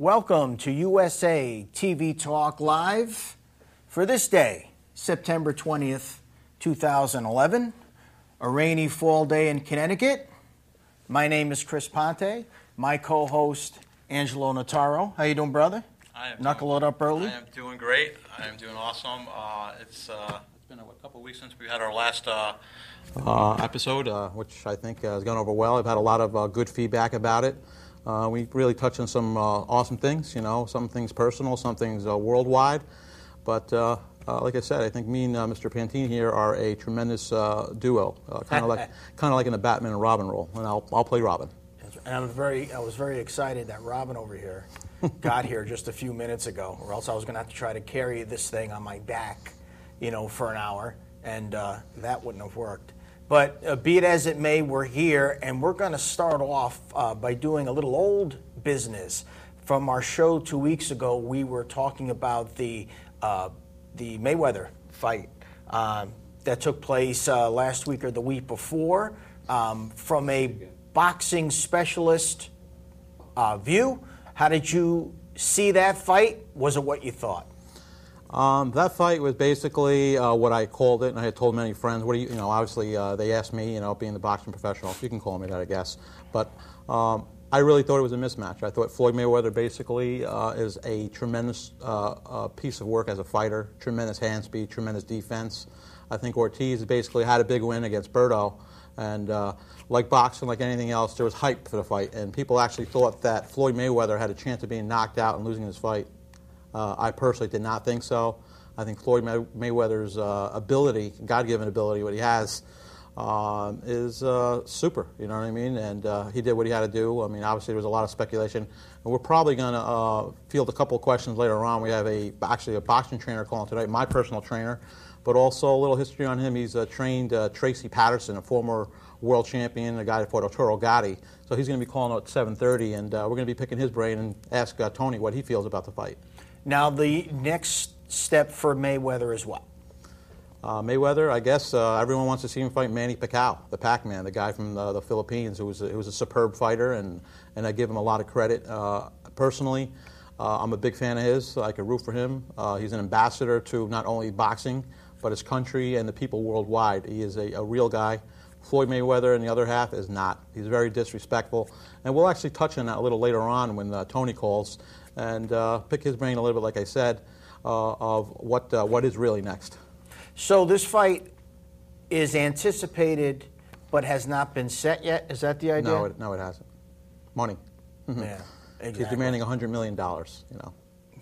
Welcome to USA TV Talk Live for this day, September 20th, 2011, a rainy fall day in Connecticut. My name is Chris Ponte. My co-host, Angelo Notaro. How you doing, brother? Knuckle it up early? I am doing great. I am doing awesome. It's been a couple of weeks since we had our last episode, which I think has gone over well. I've had a lot of good feedback about it. We really touched on some awesome things, some things personal, some things worldwide. But like I said, I think me and Mr. Pantene here are a tremendous duo, kind of like in the Batman and Robin role. And I'll play Robin. And I was very excited that Robin over here got here just a few minutes ago, or else I was going to have to try to carry this thing on my back, for an hour, and that wouldn't have worked. But be it as it may, we're here, and we're going to start off by doing a little old business. From our show 2 weeks ago, we were talking about the Mayweather fight that took place last week or the week before. From a boxing specialist view, how did you see that fight? Was it what you thought? That fight was basically what I called it, and I had told many friends. What do you, obviously they asked me, being the boxing professional, you can call me that, I guess. But I really thought it was a mismatch. I thought Floyd Mayweather basically is a tremendous piece of work as a fighter, tremendous hand speed, tremendous defense. I think Ortiz basically had a big win against Berto, and like boxing, like anything else, there was hype for the fight, and people actually thought that Floyd Mayweather had a chance of being knocked out and losing this fight. I personally did not think so. I think Floyd Mayweather's ability, God-given ability, what he has, is super, you know what I mean? And he did what he had to do. I mean, obviously there was a lot of speculation. And we're probably going to field a couple of questions later on. We have actually a boxing trainer calling tonight, my personal trainer, but also a little history on him. He's trained Tracy Patterson, a former world champion, a guy that fought Arturo Gatti. So he's going to be calling at 7:30, and we're going to be picking his brain and ask Tony what he feels about the fight. Now, the next step for Mayweather is what? Mayweather, I guess everyone wants to see him fight Manny Pacquiao, the Pac-Man, the guy from the Philippines who was a superb fighter, and I give him a lot of credit. Personally, I'm a big fan of his. I could root for him. He's an ambassador to not only boxing, but his country and the people worldwide. He is a real guy. Floyd Mayweather, in the other half, is not. He's very disrespectful. And we'll actually touch on that a little later on when Tony calls, and pick his brain a little bit, like I said, of what is really next. So this fight is anticipated but has not been set yet? Is that the idea? No, it hasn't. Money. Yeah, exactly. He's demanding $100 million,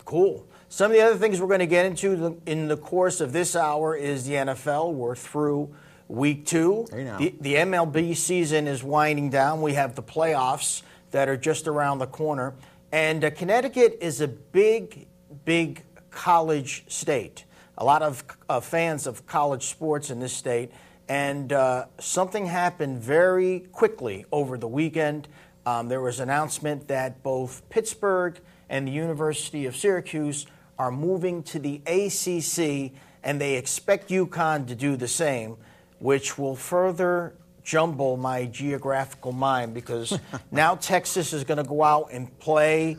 Cool. Some of the other things we're going to get into in the course of this hour is the NFL. We're through Week 2. The MLB season is winding down. We have the playoffs that are just around the corner. And Connecticut is a big, big college state. A lot of fans of college sports in this state. And something happened very quickly over the weekend. There was an announcement that both Pittsburgh and the University of Syracuse are moving to the ACC, and they expect UConn to do the same, which will further jumble my geographical mind, because now Texas is going to go out and play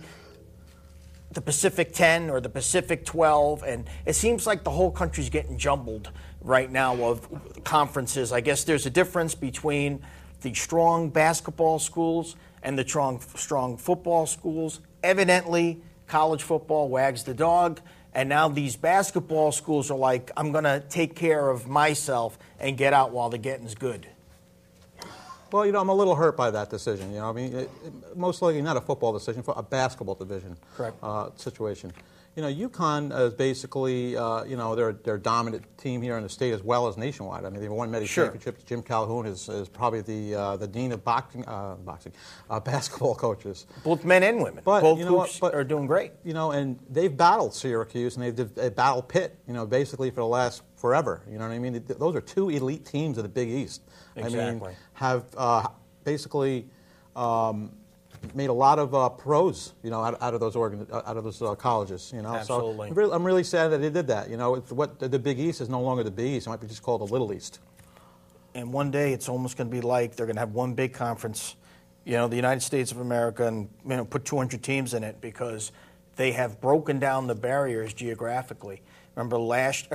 the Pacific 10 or the Pacific 12, and it seems like the whole country's getting jumbled right now of conferences. I guess there's a difference between the strong basketball schools and the strong football schools. Evidently, college football wags the dog, and now these basketball schools are like, I'm going to take care of myself and get out while the getting's good. Well, I'm a little hurt by that decision. I mean, most likely not a football decision, for a basketball division. Correct. Situation. UConn is basically, they're a dominant team here in the state as well as nationwide. I mean, they've won many championships. Jim Calhoun is probably the dean of basketball coaches. Both men and women. But, both groups are doing great. And they've battled Syracuse, and they've battled Pitt, basically for the last forever. You know what I mean? Those are two elite teams of the Big East. Exactly. I mean, have basically made a lot of pros, out of those colleges. Absolutely. So I'm really sad that they did that. What the Big East is no longer the Big East. It might be just called the Little East. And one day it's almost going to be like they're going to have one big conference the United States of America, and put 200 teams in it because they have broken down the barriers geographically. Remember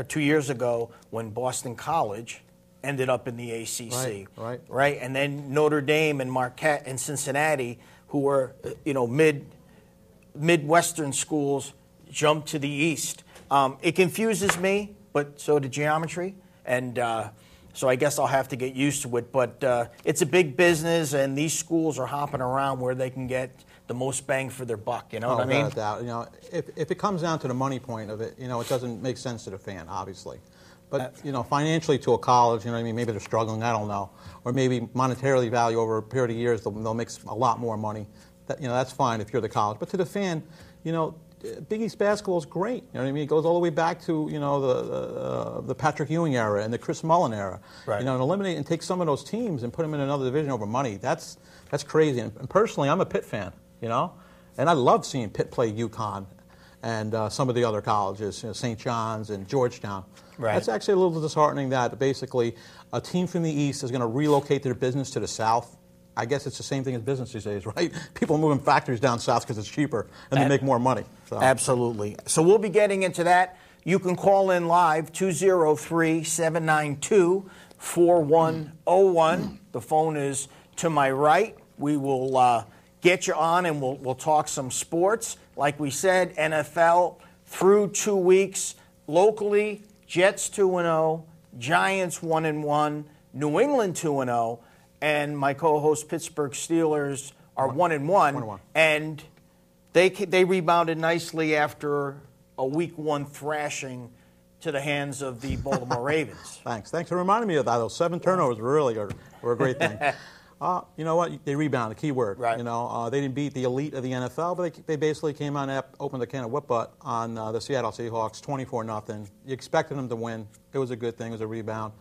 2 years ago when Boston College ended up in the ACC, right? And then Notre Dame and Marquette and Cincinnati, who were Midwestern schools, jumped to the East. It confuses me, but so did geometry, and so I guess I'll have to get used to it. But it's a big business, and these schools are hopping around where they can get the most bang for their buck. You know what I mean? Without a doubt. If it comes down to the money point of it, it doesn't make sense to the fan, obviously. But financially to a college, maybe they're struggling. I don't know, or maybe monetarily value over a period of years, they'll make a lot more money. That's fine if you're the college. But to the fan, Big East basketball is great. It goes all the way back to the Patrick Ewing era and the Chris Mullin era. Right. And eliminate and take some of those teams and put them in another division over money. That's crazy. And personally, I'm a Pitt fan. And I love seeing Pitt play UConn and some of the other colleges, St. John's and Georgetown. Right. That's actually a little disheartening that basically a team from the East is going to relocate their business to the South. I guess it's the same thing as business these days, right? People are moving factories down south because it's cheaper and they make more money. So. Absolutely. So we'll be getting into that. You can call in live, 203-792-4101. The phone is to my right. We will get you on and we'll talk some sports. Like we said, NFL through 2 weeks. Locally, Jets 2-0, Giants 1-1, New England 2-0. And my co-host Pittsburgh Steelers are 1-1, and they rebounded nicely after a Week 1 thrashing to the hands of the Baltimore Ravens. Thanks for reminding me of that. Those 7 turnovers really were a great thing. You know what? They rebounded, key word. Right. They didn't beat the elite of the NFL, but they basically came on and opened a can of whoop butt on the Seattle Seahawks, 24-0. You expected them to win. It was a good thing. It was a rebound.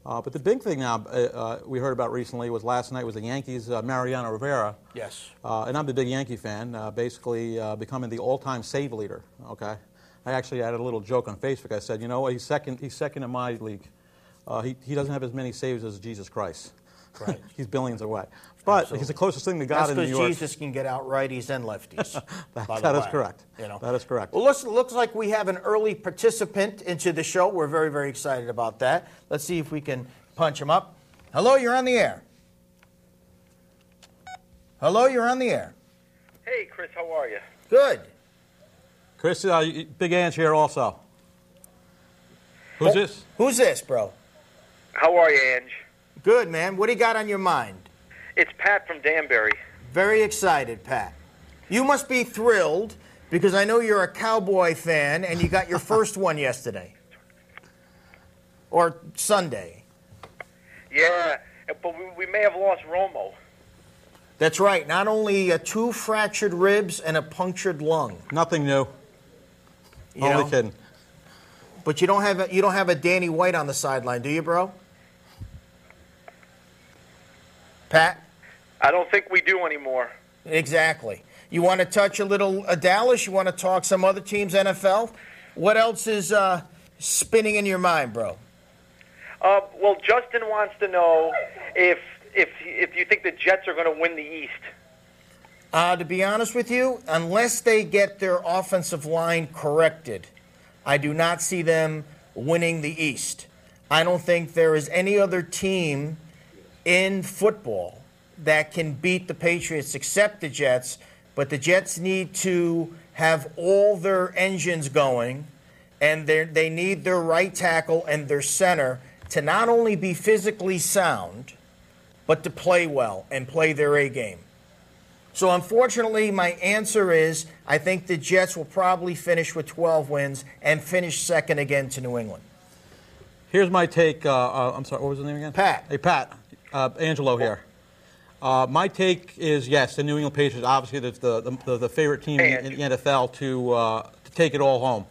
But the big thing now we heard about recently was last night was the Yankees' Mariano Rivera. Yes. And I'm a big Yankee fan, basically becoming the all-time save leader. Okay. I actually added a little joke on Facebook. I said, what? He's second in my league. He doesn't have as many saves as Jesus Christ. Right. He's billions away. But Absolutely. He's the closest thing to God in New York. That's because Jesus can get out righties and lefties. That is correct. That is correct. Well, looks like we have an early participant into the show. We're very, very excited about that. Let's see if we can punch him up. Hello, you're on the air. Hello, you're on the air. Hey, Chris, how are you? Good. Chris, Big Ange here also. Who's this? Who's this, bro? How are you, Ange? Good, man. What do you got on your mind? It's Pat from Danbury. Very excited, Pat. You must be thrilled because I know you're a Cowboy fan and you got your first one yesterday. Or Sunday. Yeah, but we may have lost Romo. That's right. Not only 2 fractured ribs and a punctured lung. Nothing new. Only kidding. But you don't have a Danny White on the sideline, do you, bro? Pat? I don't think we do anymore. Exactly. You want to touch a little Dallas? You want to talk some other teams, NFL? What else is spinning in your mind, bro? Well, Justin wants to know if you think the Jets are going to win the East. To be honest with you, unless they get their offensive line corrected, I do not see them winning the East. I don't think there is any other team in football that can beat the Patriots except the Jets, but the Jets need to have all their engines going, and they need their right tackle and their center to not only be physically sound, but to play well and play their A game. So unfortunately, my answer is I think the Jets will probably finish with 12 wins and finish second again to New England. Here's my take. I'm sorry, what was his name again? Pat. Hey, Pat. Angelo here. My take is, yes, the New England Patriots, obviously the favorite team in the NFL to take it all home.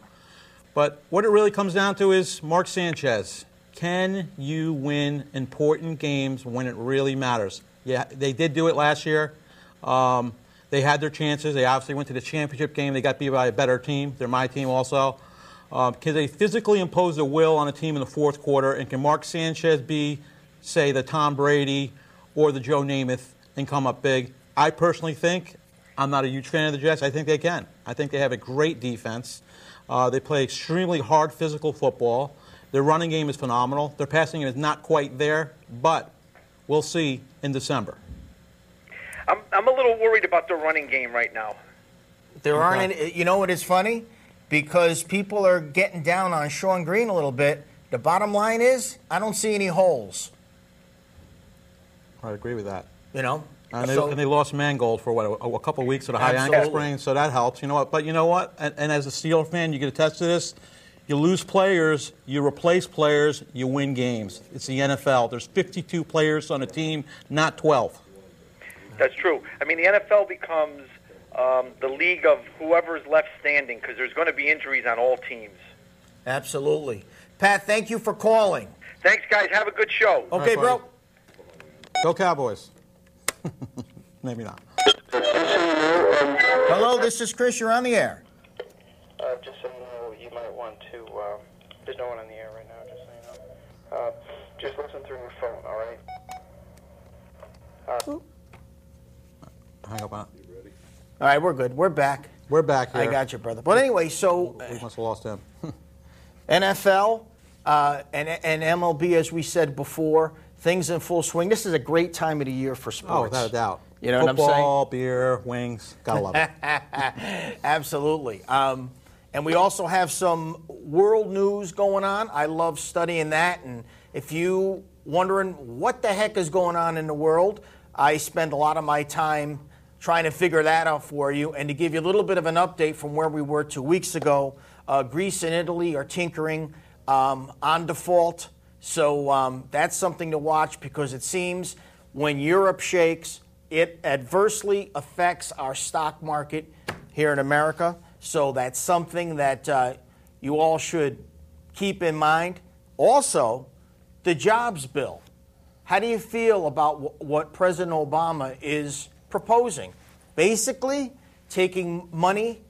But what it really comes down to is Mark Sanchez. Can you win important games when it really matters? Yeah, they did do it last year. They had their chances. They obviously went to the championship game. They got beat by a better team. They're my team also. Can they physically impose their will on a team in the fourth quarter? And can Mark Sanchez be, say, the Tom Brady or the Joe Namath and come up big? I personally think, I'm not a huge fan of the Jets. I think they can. I think they have a great defense. They play extremely hard physical football. Their running game is phenomenal. Their passing game is not quite there, but we'll see in December. I'm a little worried about the running game right now. There aren't any, you know what is funny? Because people are getting down on Sean Green a little bit. The bottom line is, I don't see any holes. I agree with that. You know? And they lost Mangold for, a couple of weeks with a high Absolutely. ankle sprain, so that helps. You know what? But you know what? And as a Steelers fan, you can attest to this. You lose players, you replace players, you win games. It's the NFL. There's 52 players on a team, not 12. That's true. I mean, the NFL becomes the league of whoever's left standing because there's going to be injuries on all teams. Absolutely. Pat, thank you for calling. Thanks, guys. Have a good show. Okay, Right, bro. Go Cowboys. Maybe not. Hello, this is Chris. You're on the air. Just so you know, you might want to, there's no one on the air right now, just so you know. Just listen through your phone, all right? Hang up on it. All right, we're good. We're back. We're back here. I got you, brother. But anyway, so We must have lost him. NFL and MLB, as we said before, things in full swing. This is a great time of the year for sports. Oh, without a doubt. You know Football, what I'm saying? beer, wings. Gotta love it. Absolutely. And we also have some world news going on. I love studying that. And if you wondering what the heck is going on in the world, I spend a lot of my time trying to figure that out for you. And to give you a little bit of an update from where we were 2 weeks ago, Greece and Italy are tinkering on default. So that's something to watch because it seems when Europe shakes, it adversely affects our stock market here in America. So that's something that you all should keep in mind. Also, the jobs bill. How do you feel about what President Obama is proposing? Basically, taking money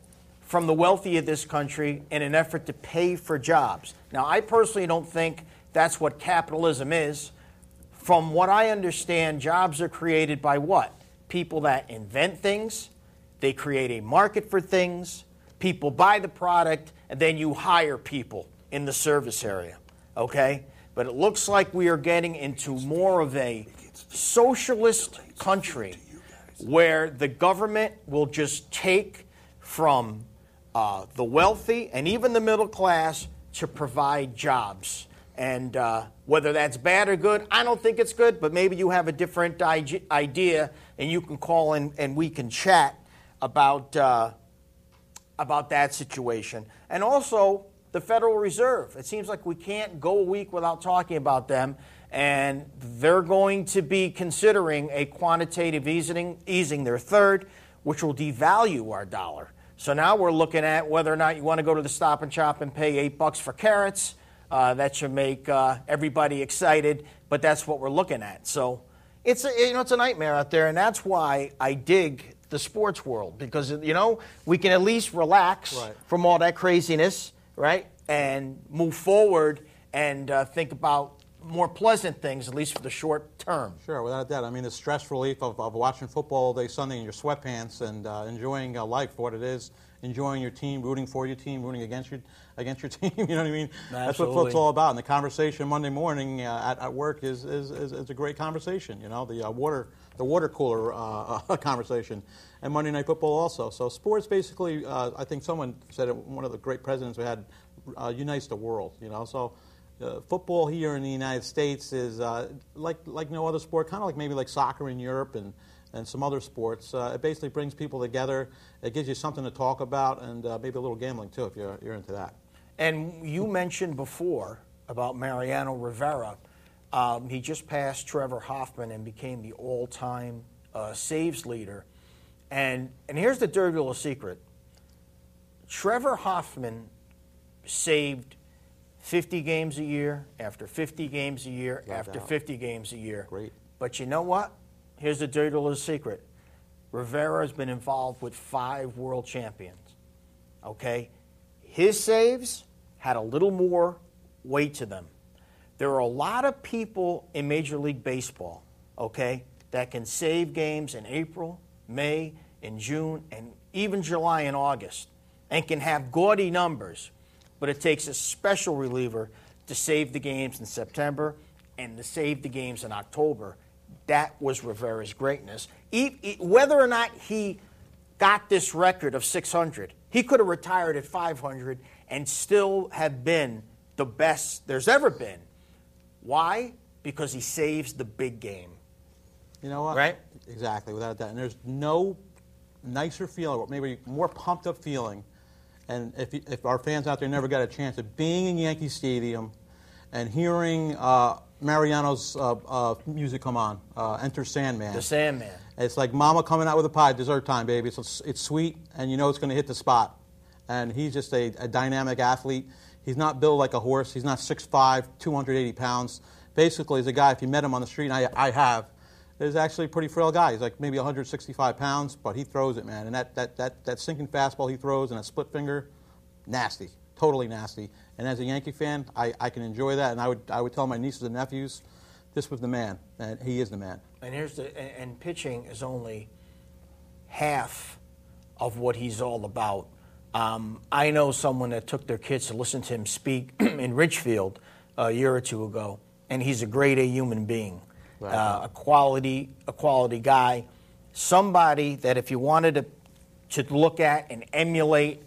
from the wealthy of this country in an effort to pay for jobs. Now, I personally don't think that's what capitalism is. From what I understand, jobs are created by what? People that invent things, they create a market for things, people buy the product, and then you hire people in the service area, okay? But it looks like we are getting into more of a socialist country where the government will just take from the wealthy and even the middle class to provide jobs. And whether that's bad or good, I don't think it's good, but maybe you have a different idea, and you can call in and we can chat about that situation. And also, the Federal Reserve. It seems like we can't go a week without talking about them, and they're going to be considering a quantitative easing their third, which will devalue our dollar. So now we're looking at whether or not you want to go to the Stop and Shop and pay $8 for carrots. That should make everybody excited, but that's what we're looking at. So it's a nightmare out there, and that's why I dig the sports world because we can at least relax from all that craziness, right, and move forward and think about more pleasant things, at least for the short term. Sure, without a doubt. I mean, the stress relief of watching football all day Sunday in your sweatpants and enjoying life for what it is, enjoying your team, rooting for your team, rooting against your team. You know what I mean? Absolutely. That's what football's all about. And the conversation Monday morning at work is a great conversation. You know, the water cooler conversation, and Monday Night Football also. So sports basically, I think someone said it, one of the great presidents we had, unites the world. You know, so. Football here in the United States is like no other sport, kind of like maybe like soccer in Europe and some other sports. It basically brings people together. It gives you something to talk about and maybe a little gambling too if you're into that. And you mentioned before about Mariano Rivera. He just passed Trevor Hoffman and became the all-time saves leader. And here's the dirty little secret. Trevor Hoffman saved 50 games a year, after 50 games a year, after 50 games a year. Great. But you know what? Here's the dirty little secret. Rivera has been involved with 5 world champions. Okay? His saves had a little more weight to them. There are a lot of people in Major League Baseball, okay, that can save games in April, May, in June, and even July and August, and can have gaudy numbers, but it takes a special reliever to save the games in September and to save the games in October. That was Rivera's greatness. Whether or not he got this record of 600, he could have retired at 500 and still have been the best there's ever been. Why? Because he saves the big game. You know what? Right? Exactly, without a doubt. And there's no nicer feeling, or maybe more pumped up feeling. And if our fans out there never got a chance of being in Yankee Stadium and hearing Mariano's music come on, Enter Sandman. The Sandman. It's like mama coming out with a pie, dessert time, baby. It's sweet, and you know it's going to hit the spot. And he's just a dynamic athlete. He's not built like a horse. He's not 6'5", 280 pounds. Basically, he's a guy, if you met him on the street, and I have, is actually a pretty frail guy. He's like maybe 165 pounds, but he throws it, man. And that sinking fastball he throws and that split finger, nasty, totally nasty. And as a Yankee fan, I can enjoy that. And I would tell my nieces and nephews, this was the man, and he is the man. And pitching is only half of what he's all about. I know someone that took their kids to listen to him speak in Ridgefield a year or two ago, and he's a grade A human being. Right. A quality guy, somebody that if you wanted to look at and emulate,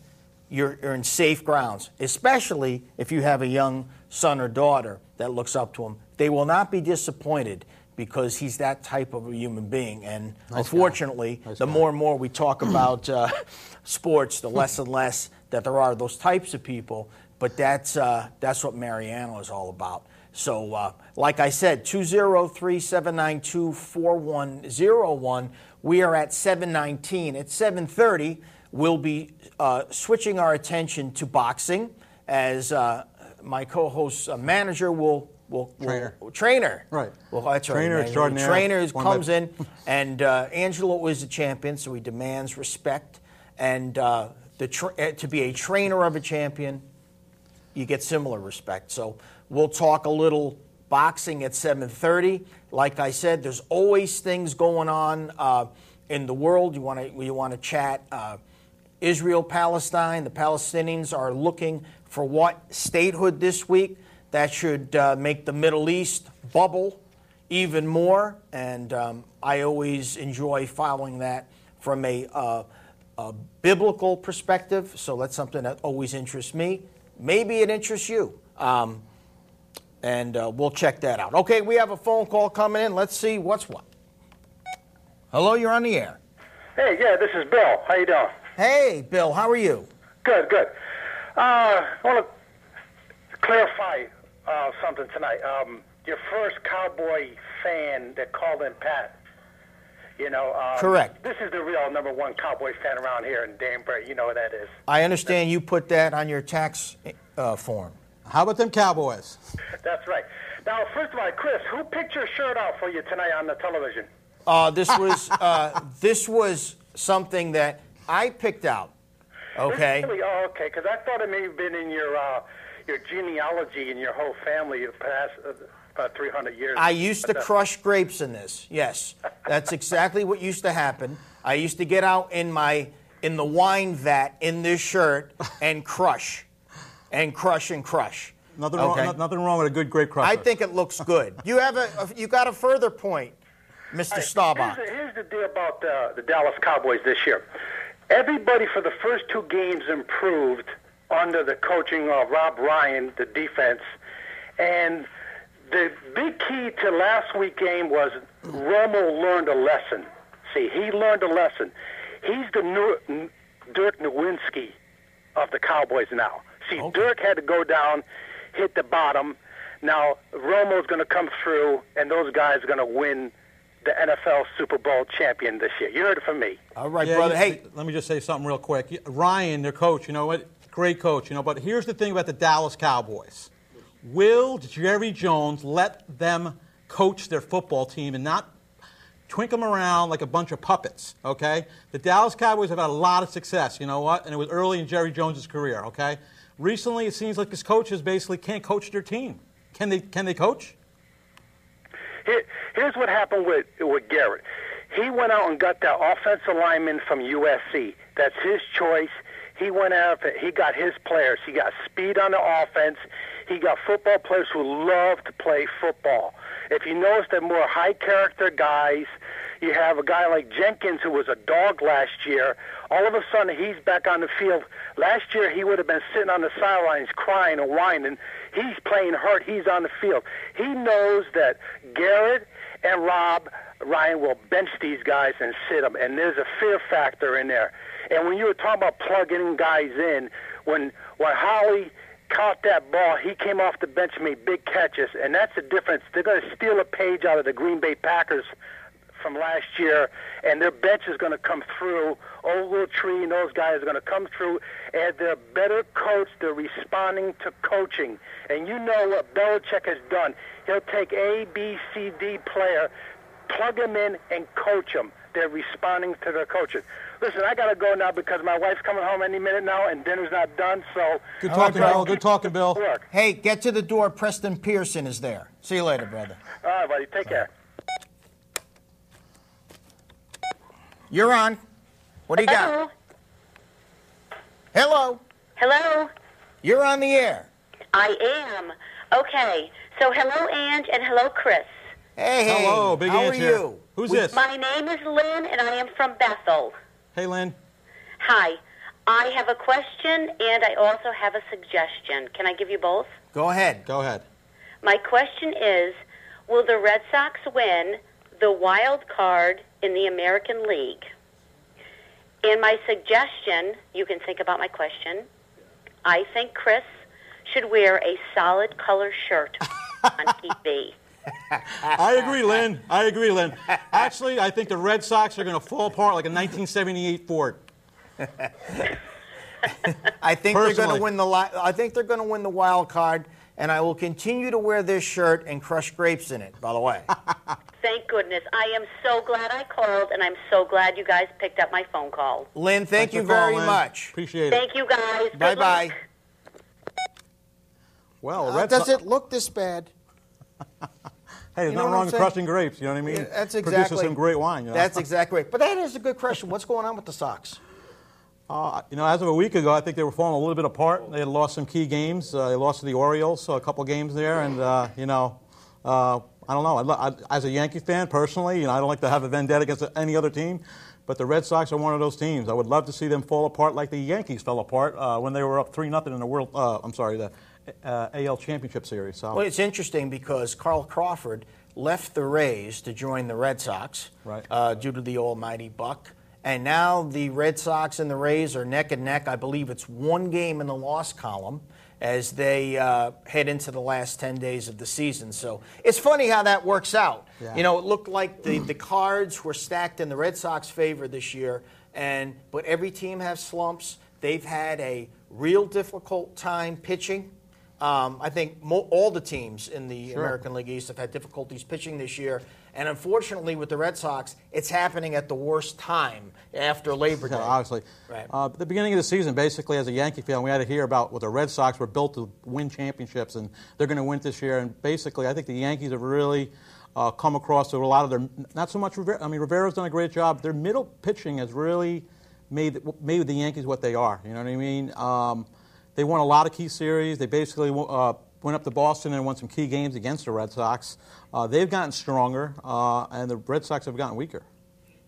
you're in safe grounds, especially if you have a young son or daughter that looks up to him. They will not be disappointed because he's that type of a human being. And unfortunately, the more and more we talk about sports, the less and less that there are those types of people. But that's what Mariano is all about. So, like I said, 203-792-4101. We are at 7:19. At 7:30, we'll be switching our attention to boxing as my co-host's manager will trainer. Right. Well, that's trainer right. Extraordinaire. Trainer comes in, and Angelo is a champion, so he demands respect. And to be a trainer of a champion, you get similar respect. So we'll talk a little boxing at 7:30. Like I said, there's always things going on in the world. You want to chat Israel, Palestine. The Palestinians are looking for what statehood this week. That should make the Middle East bubble even more. And I always enjoy following that from a biblical perspective. So that's something that always interests me. Maybe it interests you. And we'll check that out. Okay, we have a phone call coming in. Let's see what's what. Hello, you're on the air. Hey, yeah, this is Bill. How you doing? Hey, Bill, how are you? Good, good. I want to clarify something tonight. Your first Cowboy fan that called in, Pat, correct. This is the real number one Cowboy fan around here in Danbury. You know what that is. I understand you put that on your tax form. How about them Cowboys? That's right. Now, first of all, Chris, who picked your shirt out for you tonight on the television? This was something that I picked out. Okay. Really? Oh, okay. Because I thought it may have been in your genealogy in your whole family of past about 300 years. I used to crush grapes in this. Yes, that's exactly what used to happen. I used to get out in the wine vat in this shirt and crush. And crush and crush. Nothing wrong with a good grape crusher. I think it looks good. You got a further point, Mr. Staubach. Here's the deal about the Dallas Cowboys this year. Everybody for the first two games improved under the coaching of Rob Ryan, the defense. And the big key to last week's game was Romo learned a lesson. See, he learned a lesson. He's the new Dirk Nowitzki of the Cowboys now. See, okay. Dirk had to go down, hit the bottom. Now, Romo's going to come through, and those guys are going to win the NFL Super Bowl champion this year. You heard it from me. All right, brother. Hey, let me just say something real quick. Ryan, their coach, you know what? Great coach, but here's the thing about the Dallas Cowboys. Will Jerry Jones let them coach their football team and not twink them around like a bunch of puppets, okay? The Dallas Cowboys have had a lot of success, you know what? And it was early in Jerry Jones' career, okay? Recently, it seems like his coaches basically can't coach their team. Can they coach? Here's what happened with Garrett. He went out and got that offensive lineman from USC. That's his choice. He went out, he got his players. He got speed on the offense. He got football players who love to play football. If you notice, they're more high-character guys. You have a guy like Jenkins who was a dog last year. All of a sudden, he's back on the field. Last year, he would have been sitting on the sidelines crying and whining. He's playing hurt. He's on the field. He knows that Garrett and Rob Ryan will bench these guys and sit them, and there's a fear factor in there. And when you were talking about plugging guys in, when Holly caught that ball, he came off the bench and made big catches, and that's the difference. They're going to steal a page out of the Green Bay Packers from last year, and their bench is going to come through. Ogletree and those guys are going to come through, and they're better coached. They're responding to coaching. And you know what Belichick has done. He'll take A, B, C, D player, plug them in, and coach them. They're responding to their coaches. Listen, I got to go now because my wife's coming home any minute now, and dinner's not done, so... Good talking, Bill. Good talking, Bill. Hey, get to the door. Preston Pearson is there. See you later, brother. All right, buddy. Take care. You're on. What do you got? Hello. Hello. You're on the air. I am. Okay. So hello, Ange, and hello, Chris. Hey. Hello, Big How Ange are here. you? Who's this? My name is Lynn, and I am from Bethel. Hey, Lynn. Hi. I have a question, and I also have a suggestion. Can I give you both? Go ahead. Go ahead. My question is, will the Red Sox win the wild card in the American League? And my suggestion, you can think about my question, I think Chris should wear a solid color shirt on TV. I agree, Lynn. Actually, I think the Red Sox are going to fall apart like a 1978 Ford. I think they're going to win I think they're going to win the wild card, and I will continue to wear this shirt and crush grapes in it, by the way. Thank goodness. I am so glad I called, and I'm so glad you guys picked up my phone call. Lynn, thank you very much. Appreciate it. Thank you, guys. Good Bye-bye. luck. Well, does it look this bad? Hey, there's nothing wrong with crushing grapes, you know what I mean? Yeah, that's exactly. Produces some great wine, you know? That's exactly right. But that is a good question. What's going on with the Sox? As of a week ago, I think they were falling a little bit apart. They had lost some key games. They lost to the Orioles, so a couple games there, and, I don't know. As a Yankee fan, personally, I don't like to have a vendetta against any other team, but the Red Sox are one of those teams. I would love to see them fall apart like the Yankees fell apart when they were up 3-0 in the AL Championship Series. So. Well, it's interesting because Carl Crawford left the Rays to join the Red Sox due to the almighty Buck. And now the Red Sox and the Rays are neck and neck. I believe it's one game in the loss column as they head into the last 10 days of the season. So it's funny how that works out. Yeah. It looked like the cards were stacked in the Red Sox favor this year, but every team has slumps. They've had a real difficult time pitching. I think all the teams in the American League East have had difficulties pitching this year. And unfortunately, with the Red Sox, it's happening at the worst time after Labor Day. Obviously. Right. At the beginning of the season, basically, as a Yankee fan, we had to hear about what the Red Sox were built to win championships, and they're going to win this year. And basically, I think the Yankees have really come across to a lot of their, not so much Rivera. I mean, Rivera's done a great job. Their middle pitching has really made the Yankees what they are. You know what I mean? They won a lot of key series. They basically went up to Boston and won some key games against the Red Sox. They've gotten stronger, and the Red Sox have gotten weaker.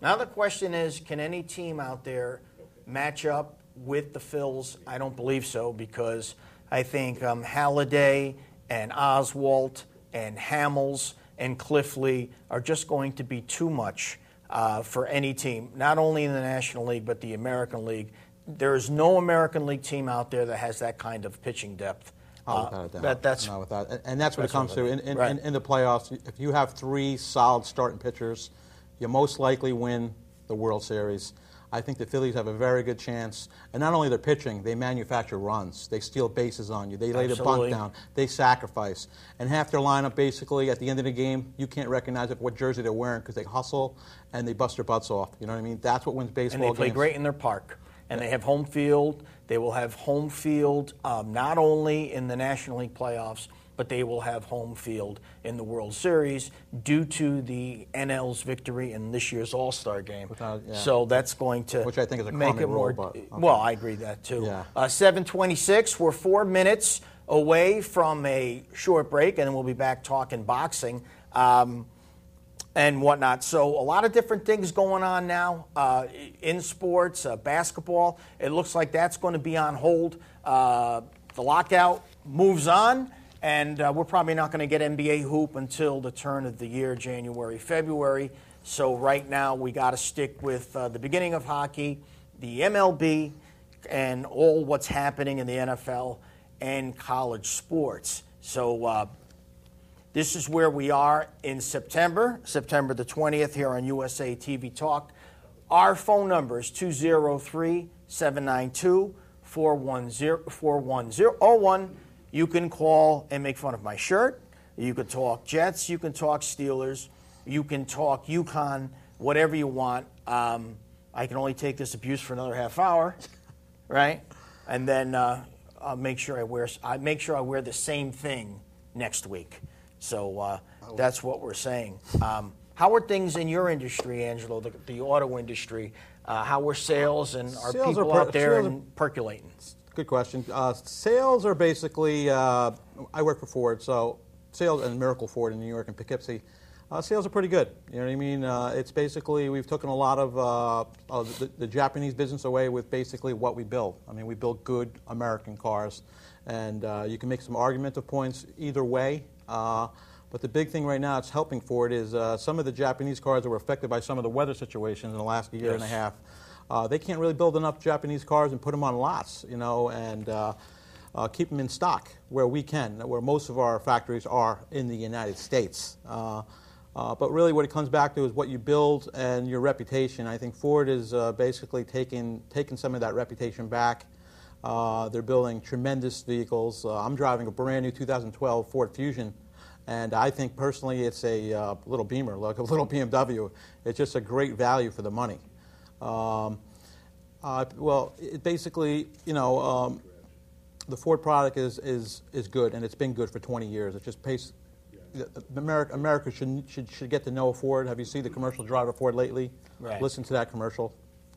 Now the question is, can any team out there match up with the Phils? I don't believe so, because I think Halladay and Oswalt and Hamels and Cliffley are just going to be too much for any team, not only in the National League but the American League. There is no American League team out there that has that kind of pitching depth. Without a doubt. And that's what it comes to. In the playoffs, if you have three solid starting pitchers, you most likely win the World Series. I think the Phillies have a very good chance. And not only their pitching, they manufacture runs. They steal bases on you. They lay the bunt down. They sacrifice. And half their lineup, basically, at the end of the game, you can't recognize what jersey they're wearing because they hustle and they bust their butts off. You know what I mean? That's what wins baseball games. And they play great in their park. And they have home field. They will have home field not only in the National League playoffs, but they will have home field in the World Series due to the NL's victory in this year's All-Star game. So that's going to which I think is a make it more. Rule, but, okay. Well, I agree that too. Yeah. 7:26. We're 4 minutes away from a short break, and then we'll be back talking boxing. And whatnot. So a lot of different things going on now in sports, basketball. It looks like that's going to be on hold. The lockout moves on, and we're probably not going to get NBA hoop until the turn of the year, January, February. So right now we got to stick with the beginning of hockey, the MLB, and all what's happening in the NFL and college sports. So this is where we are in September the 20th here on USA TV Talk. Our phone number is 203-792-410-4101. You can call and make fun of my shirt. You can talk Jets. You can talk Steelers. You can talk UConn, whatever you want. I can only take this abuse for another half hour, right? And then I'll make sure I wear the same thing next week. So that's what we're saying. How are things in your industry, Angelo, the auto industry? How are sales, and are people out there and percolating? Good question. Sales are basically, I work for Ford, so sales, and Miracle Ford in New York and Poughkeepsie, sales are pretty good. You know what I mean? It's basically, we've taken a lot of the Japanese business away with basically what we build. I mean, we build good American cars, and you can make some argumentative points either way. But the big thing right now it's helping Ford is some of the Japanese cars that were affected by some of the weather situations in the last year and a half. They can't really build enough Japanese cars and put them on lots, you know, and keep them in stock where we can, where most of our factories are in the United States. But really what it comes back to is what you build and your reputation. I think Ford is basically taking some of that reputation back. They're building tremendous vehicles. I'm driving a brand new 2012 Ford Fusion, and I think personally it's a little Beamer, like a little BMW. It's just a great value for the money. Well, it basically, you know, the Ford product is good, and it's been good for 20 years. It just pays. America should get to know Ford. Have you seen the commercial Drive a Ford lately? Right. Listen to that commercial.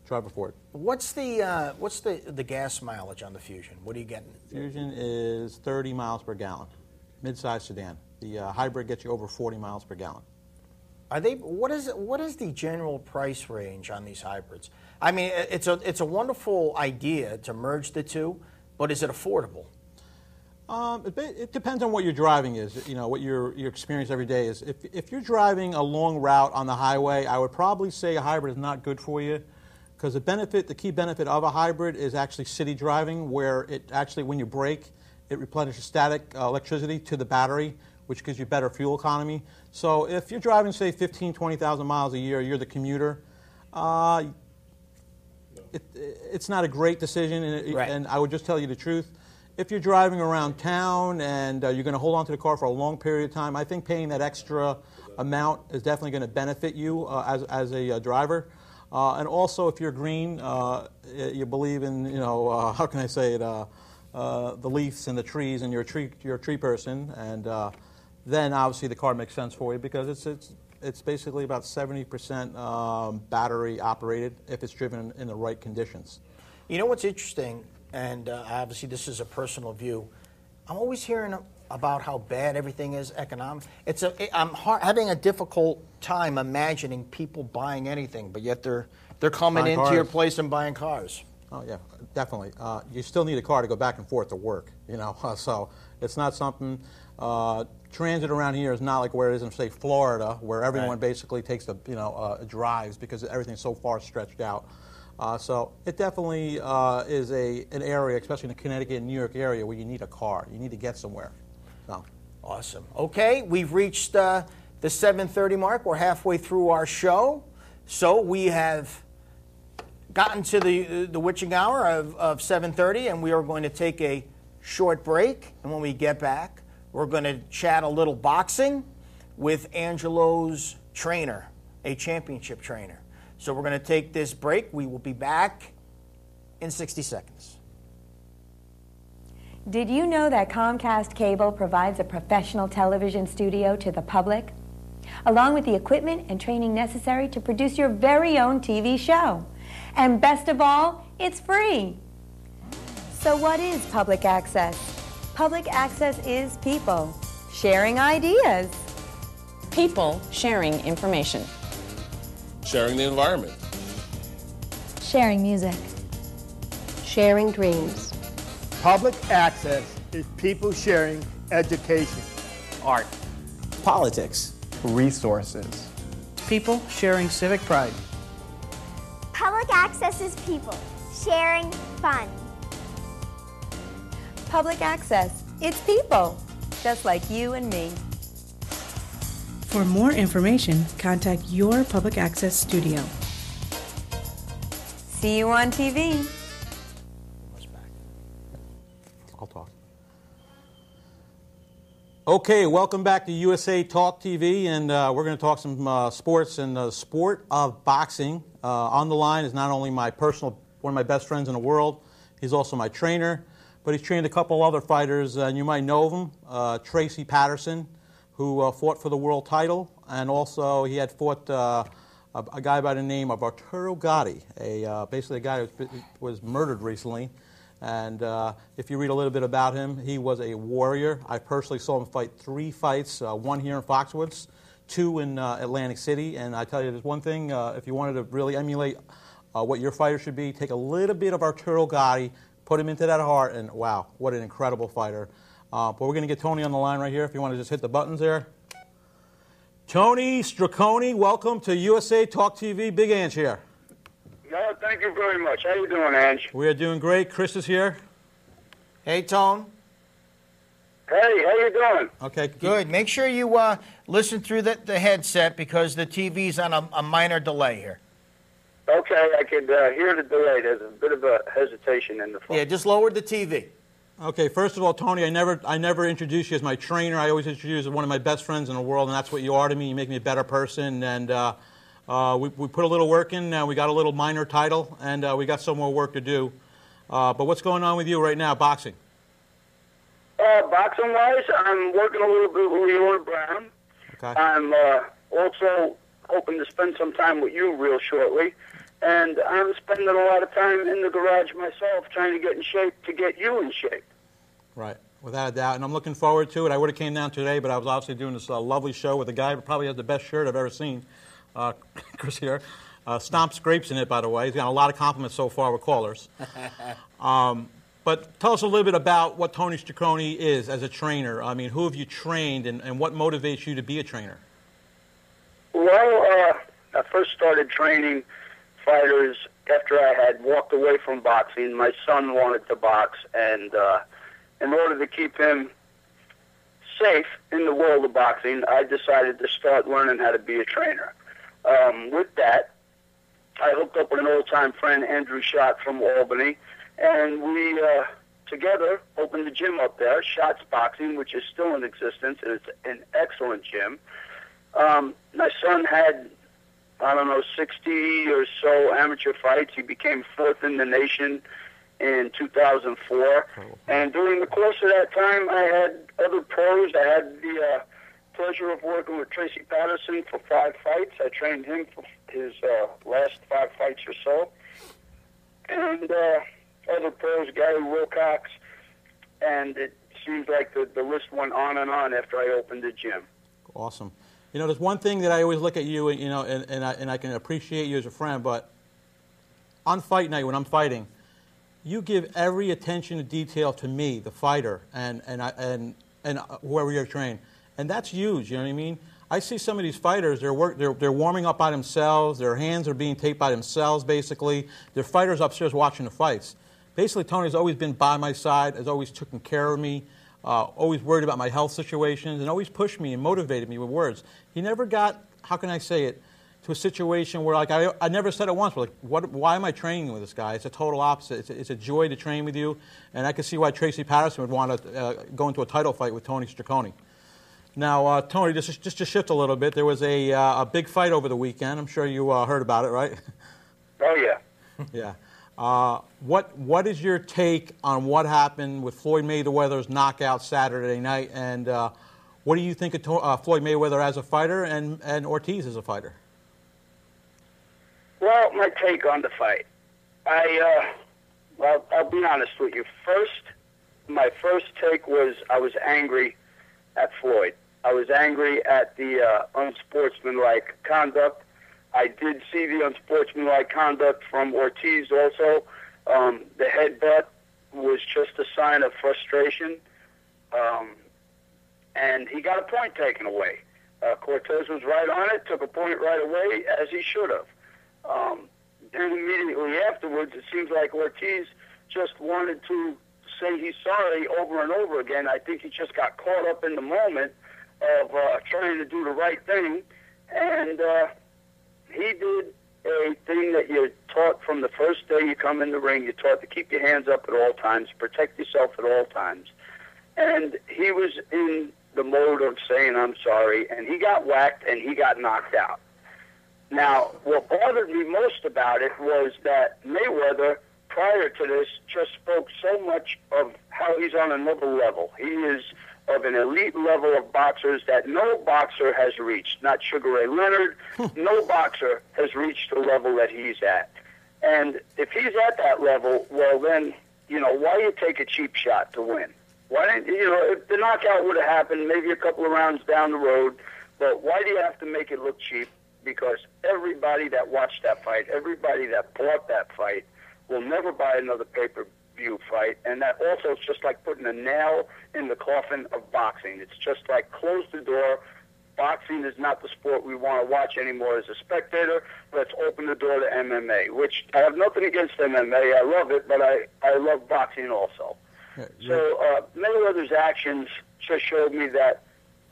Drive a Ford. What's the gas mileage on the Fusion? What are you getting? Fusion is 30 miles per gallon, mid-size sedan. The hybrid gets you over 40 miles per gallon. Are they? What is the general price range on these hybrids? I mean, it's a wonderful idea to merge the two, but is it affordable? It depends on what your driving is. You know, what your experience every day is. If you're driving a long route on the highway, I would probably say a hybrid is not good for you. Because the key benefit of a hybrid is actually city driving, where it actually, when you brake, it replenishes static electricity to the battery, which gives you better fuel economy. So if you're driving, say, 15,000, 20,000 miles a year, you're the commuter, it's not a great decision, and I would just tell you the truth. If you're driving around town and you're going to hold on to the car for a long period of time, I think paying that extra amount is definitely going to benefit you as a driver. And also, if you're green, you believe in, you know, how can I say it, the leaves and the trees, and you're a tree person, and then obviously the car makes sense for you because it's basically about 70% battery operated if it's driven in the right conditions. You know what's interesting, and obviously this is a personal view. I'm always hearing about how bad everything is economic. I'm having a difficult time imagining people buying anything, but yet they're coming into your place and buying cars. Oh yeah, definitely. You still need a car to go back and forth to work, you know. So it's not something. Transit around here is not like where it is in, say, Florida, where everyone basically takes drives because everything's so far stretched out. So it definitely is an area, especially in the Connecticut and New York area, where you need a car. You need to get somewhere. So. Awesome. Okay, we've reached the 7:30 mark. We're halfway through our show. So we have gotten to the witching hour of 7:30, and we are going to take a short break. And when we get back, we're going to chat a little boxing with Angelo's trainer, a championship trainer. So we're going to take this break. We will be back in 60 seconds. Did you know that Comcast Cable provides a professional television studio to the public, along with the equipment and training necessary to produce your very own TV show? And best of all, it's free. So what is public access? Public access is people sharing ideas. People sharing information. Sharing the environment. Sharing music. Sharing dreams. Public access is people sharing education, art, politics, resources, people sharing civic pride. Public access is people sharing fun. Public access, it's people, just like you and me. For more information, contact your public access studio. See you on TV. I'll talk. Okay, welcome back to USA Talk TV, and we're going to talk some sports and the sport of boxing. On the line is not only one of my best friends in the world, he's also my trainer, but he's trained a couple other fighters, and you might know of him, Tracy Patterson, who fought for the world title, and also he had fought a guy by the name of Arturo Gatti, basically a guy who was murdered recently. And if you read a little bit about him, he was a warrior. I personally saw him fight 3 fights, 1 here in Foxwoods, 2 in Atlantic City. And I tell you, there's one thing, if you wanted to really emulate what your fighter should be, take a little bit of Arturo Gatti, put him into that heart, and wow, what an incredible fighter. But we're going to get Tony on the line right here, if you want to just hit the buttons there. Tony Straconi, welcome to USA Talk TV. Big Ange here. No, thank you very much. How you doing, Ange? We are doing great. Chris is here. Hey, Tone. Hey, how you doing? Okay. Good. Make sure you listen through the headset because the TV's on a minor delay here. Okay, I could hear the delay. There's a bit of a hesitation in the phone. Yeah, just lower the TV. Okay, first of all, Tony, I never introduce you as my trainer. I always introduce you as one of my best friends in the world, and that's what you are to me. You make me a better person, and we put a little work in. We got a little minor title, and we got some more work to do. But what's going on with you right now, boxing? Boxing-wise, I'm working a little bit with Leora Brown. Okay. I'm also hoping to spend some time with you real shortly. And I'm spending a lot of time in the garage myself trying to get in shape to get you in shape. Right, without a doubt. And I'm looking forward to it. I would have came down today, but I was obviously doing this lovely show with a guy who probably has the best shirt I've ever seen, Chris here. Stomp scrapes in it, by the way. He's got a lot of compliments so far with callers. But tell us a little bit about what Tony Straconi is as a trainer. I mean, who have you trained, and what motivates you to be a trainer? Well, I first started training fighters after I had walked away from boxing. My son wanted to box, and in order to keep him safe in the world of boxing, I decided to start learning how to be a trainer. With that, I hooked up with an old-time friend, Andrew Schott from Albany, and we together opened the gym up there, Schott's Boxing, which is still in existence, and it's an excellent gym. My son had 60 or so amateur fights. He became 4th in the nation in 2004. And during the course of that time, I had other pros. I had the pleasure of working with Tracy Patterson for 5 fights. I trained him for his last 5 fights or so. And other pros, Gary Wilcox. And it seems like the list went on and on after I opened the gym. Awesome. You know, there's one thing that I always look at you, you know, and I can appreciate you as a friend, but on fight night when I'm fighting, you give every attention to detail to me, the fighter, and whoever you're trained, and that's huge. You know what I mean? I see some of these fighters; they're warming up by themselves. Their hands are being taped by themselves. Basically, they're fighters upstairs watching the fights. Basically, Tony's always been by my side, has always taken care of me. Always worried about my health situations, and always pushed me and motivated me with words. He never got, how can I say it, to a situation where, like, I never said it once, but like, why am I training with this guy? It's a total opposite. It's a joy to train with you, and I can see why Tracy Patterson would want to go into a title fight with Tony Straconi. Now, Tony, just to shift a little bit, there was a big fight over the weekend. I'm sure you heard about it, right? Oh, yeah. Yeah. What is your take on what happened with Floyd Mayweather's knockout Saturday night, and what do you think of Floyd Mayweather as a fighter and Ortiz as a fighter? Well, my take on the fight. I'll be honest with you. My first take was I was angry at Floyd. I was angry at the unsportsmanlike conduct. I did see the unsportsmanlike conduct from Ortiz also. The headbutt was just a sign of frustration. And he got a point taken away. Cortez was right on it, took a point right away, as he should have. Then immediately afterwards, it seems like Ortiz just wanted to say he's sorry over and over again. I think he just got caught up in the moment of trying to do the right thing. And he did a thing that you're taught from the first day you come in the ring. You're taught to keep your hands up at all times, protect yourself at all times. And he was in the mode of saying, I'm sorry, and he got whacked and he got knocked out. Now, what bothered me most about it was that Mayweather, prior to this, just spoke so much of how he's on another level. He is of an elite level of boxers that no boxer has reached. Not Sugar Ray Leonard. No boxer has reached the level that he's at. And if he's at that level, well then, why you take a cheap shot to win? Why didn't if the knockout would have happened maybe a couple of rounds down the road, but why do you have to make it look cheap? Because everybody that watched that fight, everybody that bought that fight, will never buy another pay-per-view fight. And that also is just like putting a nail in the coffin of boxing. It's just like close the door. Boxing is not the sport we want to watch anymore as a spectator. Let's open the door to MMA, which I have nothing against MMA. I love it, but I love boxing also. So Mayweather's actions just showed me that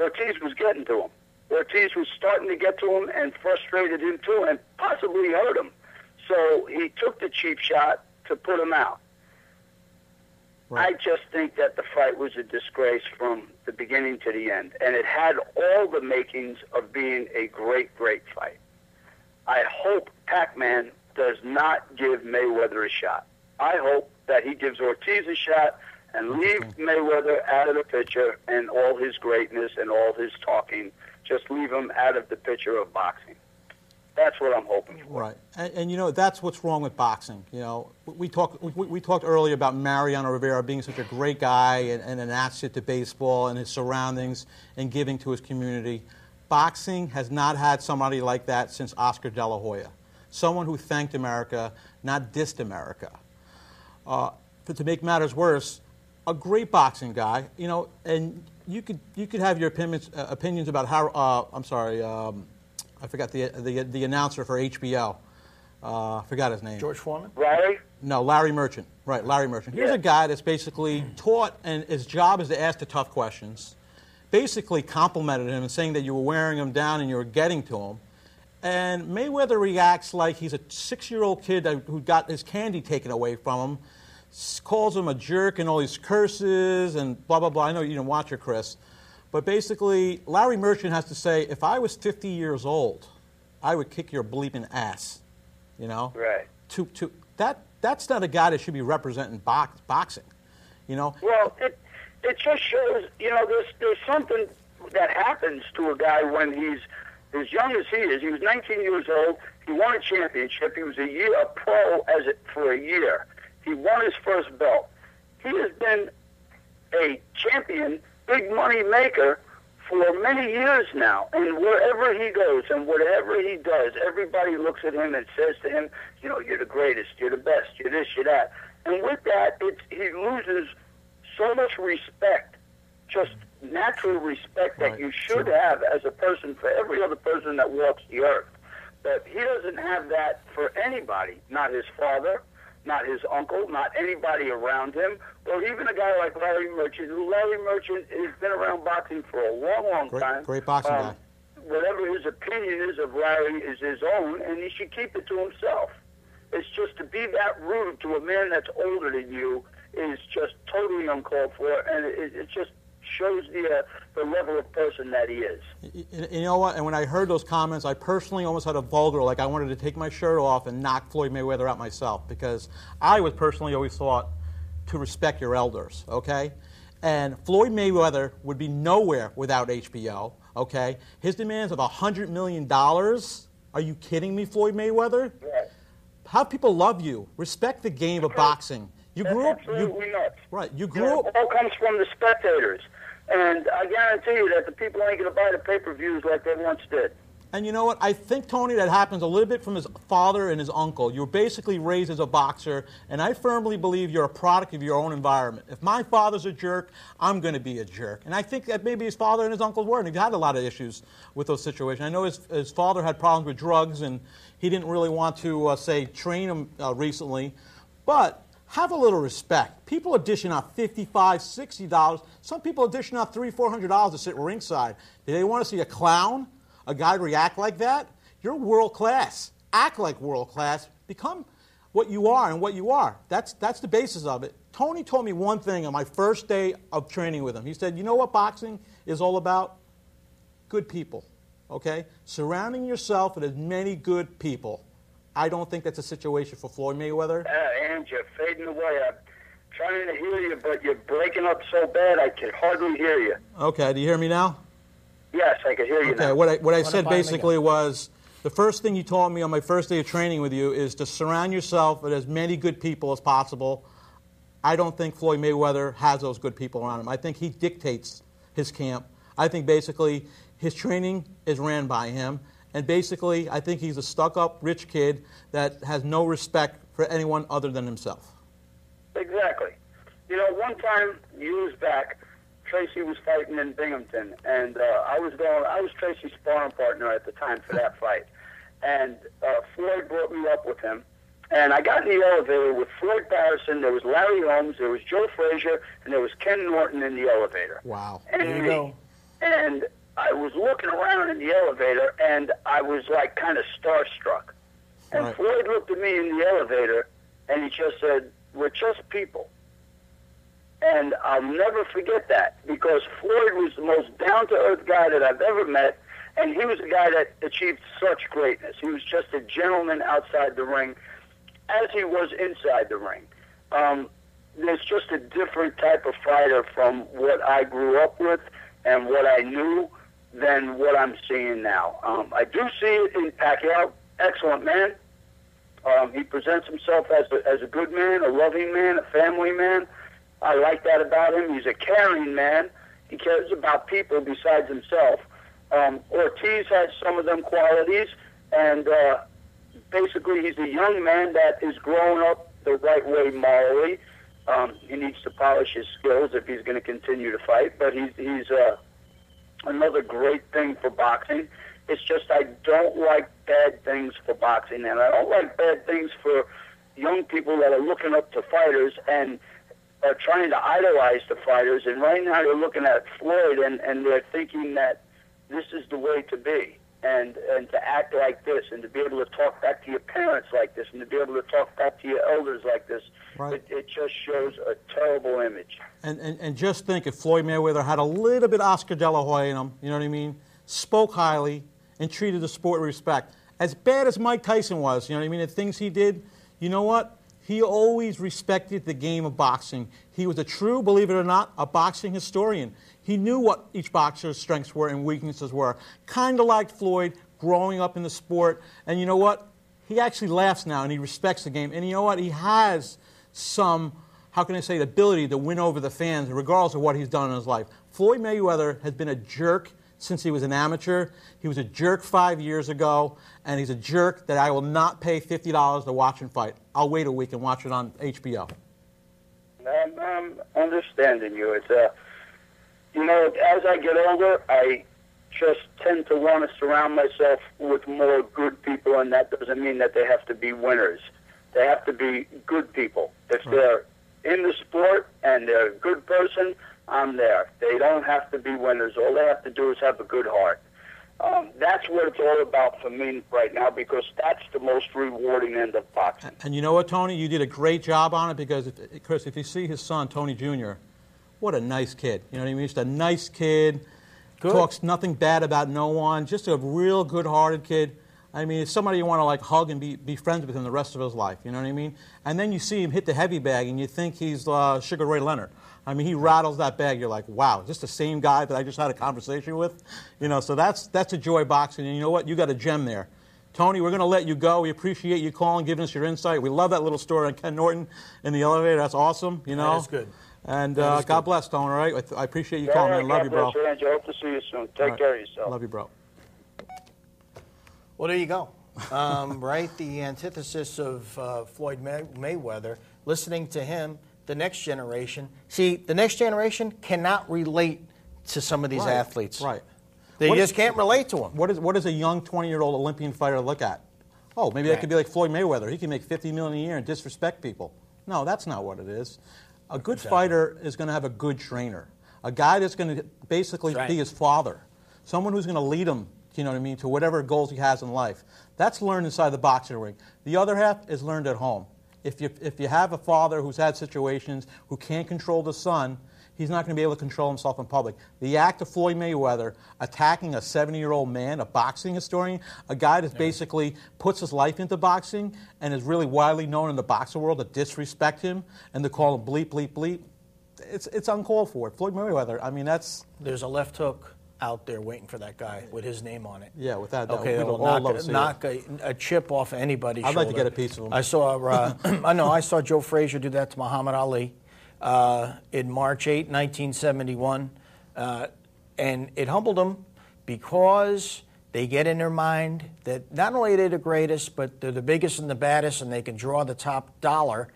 Ortiz was getting to him. Ortiz was starting to get to him and frustrated him too, and possibly hurt him. So he took the cheap shot to put him out. Right. I just think that the fight was a disgrace from the beginning to the end, and it had all the makings of being a great, great fight. I hope Pac-Man does not give Mayweather a shot. I hope that he gives Ortiz a shot and leave Mayweather out of the picture and all his greatness and all his talking. Just leave him out of the picture of boxing. That's what I'm hoping for. Right, and that's what's wrong with boxing. We talked earlier about Mariano Rivera being such a great guy and an asset to baseball and his surroundings and giving to his community. Boxing has not had somebody like that since Oscar De La Hoya, someone who thanked America, not dissed America. To make matters worse, a great boxing guy, and you could have your opinions about how. I forgot the announcer for HBO. I forgot his name. George Foreman? Larry? No, Larry Merchant. Right, Larry Merchant. Here's a guy that's basically taught, and his job is to ask the tough questions. Basically complimented him and saying that you were wearing him down and you were getting to him. And Mayweather reacts like he's a 6-year-old kid who got his candy taken away from him, calls him a jerk and all these curses and blah, blah, blah. I know you didn't watch it, Chris. But basically, Larry Merchant has to say, if I was 50 years old, I would kick your bleeping ass. Right. That's not a guy that should be representing boxing. Well, it just shows, there's something that happens to a guy when he's as young as he is. He was 19 years old. He won a championship. He was a pro for a year. He won his first belt. He has been a champion, big money maker for many years now. And wherever he goes and whatever he does, everybody looks at him and says to him, you're the greatest, you're the best, you're this, you're that. And with that, he loses so much respect, just natural respect that you should have as a person for every other person that walks the earth. But he doesn't have that for anybody, not his father, not his uncle, not anybody around him, or even a guy like Larry Merchant. Larry Merchant has been around boxing for a long, long time. Great boxing guy. Whatever his opinion is of Larry is his own, and he should keep it to himself. It's just to be that rude to a man that's older than you is just totally uncalled for, and it's just shows the level of person that he is. You know what? And when I heard those comments, I personally almost had a vulgar, like I wanted to take my shirt off and knock Floyd Mayweather out myself, because I was personally always thought to respect your elders, okay? And Floyd Mayweather would be nowhere without HBO, okay? His demands of $100 million. Are you kidding me, Floyd Mayweather? Right. How people love you. Respect the game of boxing. You grew up. Absolutely nuts. Right. You grew up. It all comes from the spectators. And I guarantee you that the people ain't going to buy the pay-per-views like they once did. And you know what? I think, Tony, that happens a little bit from his father and his uncle. You were basically raised as a boxer, and I firmly believe you're a product of your own environment. If my father's a jerk, I'm going to be a jerk. And I think that maybe his father and his uncle were, and he had a lot of issues with those situations. I know his father had problems with drugs, and he didn't really want to, train him recently. But have a little respect. People are dishing out $55, $60. Some people are dishing out $300, $400 to sit ringside. Do they want to see a clown? A guy react like that? You're world class. Act like world class. Become what you are and what you are. That's the basis of it. Tony told me one thing on my first day of training with him. He said, you know what boxing is all about? Good people, okay? Surrounding yourself with as many good people. I don't think that's a situation for Floyd Mayweather. And you're fading away. I'm trying to hear you, but you're breaking up so bad I can hardly hear you. Okay, do you hear me now? Yes, I can hear you now. Okay, what I said basically was, the first thing you taught me on my first day of training with you is to surround yourself with as many good people as possible. I don't think Floyd Mayweather has those good people around him. I think he dictates his camp. I think basically his training is ran by him. And basically, I think he's a stuck-up rich kid that has no respect for anyone other than himself. Exactly. You know, one time, years back, Tracy was fighting in Binghamton, and I was Tracy's sparring partner at the time for that fight. And Floyd brought me up with him, and I got in the elevator with Floyd Patterson, there was Larry Holmes, there was Joe Frazier, and there was Ken Norton in the elevator. Wow. And there you go. And I was looking around in the elevator, and I was like kind of starstruck. And right. Floyd looked at me in the elevator, and he just said, "We're just people." And I'll never forget that, because Floyd was the most down-to-earth guy that I've ever met, and he was a guy that achieved such greatness. He was just a gentleman outside the ring, as he was inside the ring. There's just a different type of fighter from what I grew up with and what I knew than what I'm seeing now. I do see it in Pacquiao. Excellent man. He presents himself as a good man, a loving man, a family man. I like that about him. He's a caring man. He cares about people besides himself. Ortiz has some of them qualities, and basically he's a young man that is growing up the right way morally. He needs to polish his skills if he's going to continue to fight, but he's another great thing for boxing. It's just I don't like bad things for boxing, and I don't like bad things for young people that are looking up to fighters and are trying to idolize the fighters. And right now they're looking at Floyd, and they're thinking that this is the way to be, and to act like this, and to be able to talk back to your parents like this, and to be able to talk back to your elders like this. Right. It just shows a terrible image. And just think, if Floyd Mayweather had a little bit Oscar De La Hoya in him, you know what I mean, spoke highly and treated the sport with respect. As bad as Mike Tyson was, you know what I mean, the things he did, you know what? He always respected the game of boxing. He was a true, believe it or not, a boxing historian. He knew what each boxer's strengths were and weaknesses were. Kind of like Floyd, growing up in the sport. And you know what? He actually laughs now and he respects the game. And you know what? He has some, how can I say, the ability to win over the fans regardless of what he's done in his life. Floyd Mayweather has been a jerk since he was an amateur. He was a jerk 5 years ago, and he's a jerk that I will not pay $50 to watch him fight. I'll wait a week and watch it on HBO. I'm understanding you. It's you know, as I get older, I just tend to want to surround myself with more good people, and that doesn't mean that they have to be winners. They have to be good people. If they're in the sport and they're a good person, I'm there. They don't have to be winners. All they have to do is have a good heart. That's what it's all about for me right now, because that's the most rewarding end of boxing. And you know what, Tony? You did a great job on it, because, Chris, if you see his son, Tony Jr., what a nice kid. You know what I mean? Just a nice kid. Good. Talks nothing bad about no one. Just a real good-hearted kid. I mean, it's somebody you want to like hug and be friends with him the rest of his life. You know what I mean? And then you see him hit the heavy bag, and you think he's Sugar Ray Leonard. I mean, he rattles that bag. You're like, wow, is this the same guy that I just had a conversation with? You know, so that's a joy boxing. And you know what? You got a gem there. Tony, we're going to let you go. We appreciate you calling, giving us your insight. We love that little story on Ken Norton in the elevator. That's awesome. You know. That is good. And God bless, Tony. All right, I appreciate you calling, man. Love you, bro. God bless you, Angelo. Hope to see you soon. Take care of yourself. Love you, bro. Well, there you go. Right, the antithesis of Floyd Mayweather. Listening to him, the next generation. See, the next generation cannot relate to some of these athletes. Right. They just can't relate to them. What does a young 20-year-old Olympian fighter look at? Oh, maybe that could be like Floyd Mayweather. He can make $50 million a year and disrespect people. No, that's not what it is. A good fighter is going to have a good trainer. A guy that's going to basically be his father. Someone who's going to lead him, you know what I mean, to whatever goals he has in life. That's learned inside the boxing ring. The other half is learned at home. If you have a father who's had situations, who can't control the son, he's not going to be able to control himself in public. The act of Floyd Mayweather attacking a 70-year-old man, a boxing historian, a guy that basically puts his life into boxing and is really widely known in the boxing world to disrespect him and to call him bleep, bleep, bleep, it's uncalled for. Floyd Mayweather, I mean, that's... There's a left hook out there waiting for that guy with his name on it. Yeah, with that. Okay, it'll knock a chip off anybody's shoulder. I'd like to get a piece of him. I saw Joe Frazier do that to Muhammad Ali in March 8, 1971. And it humbled them because they get in their mind that not only are they the greatest, but they're the biggest and the baddest, and they can draw the top dollar,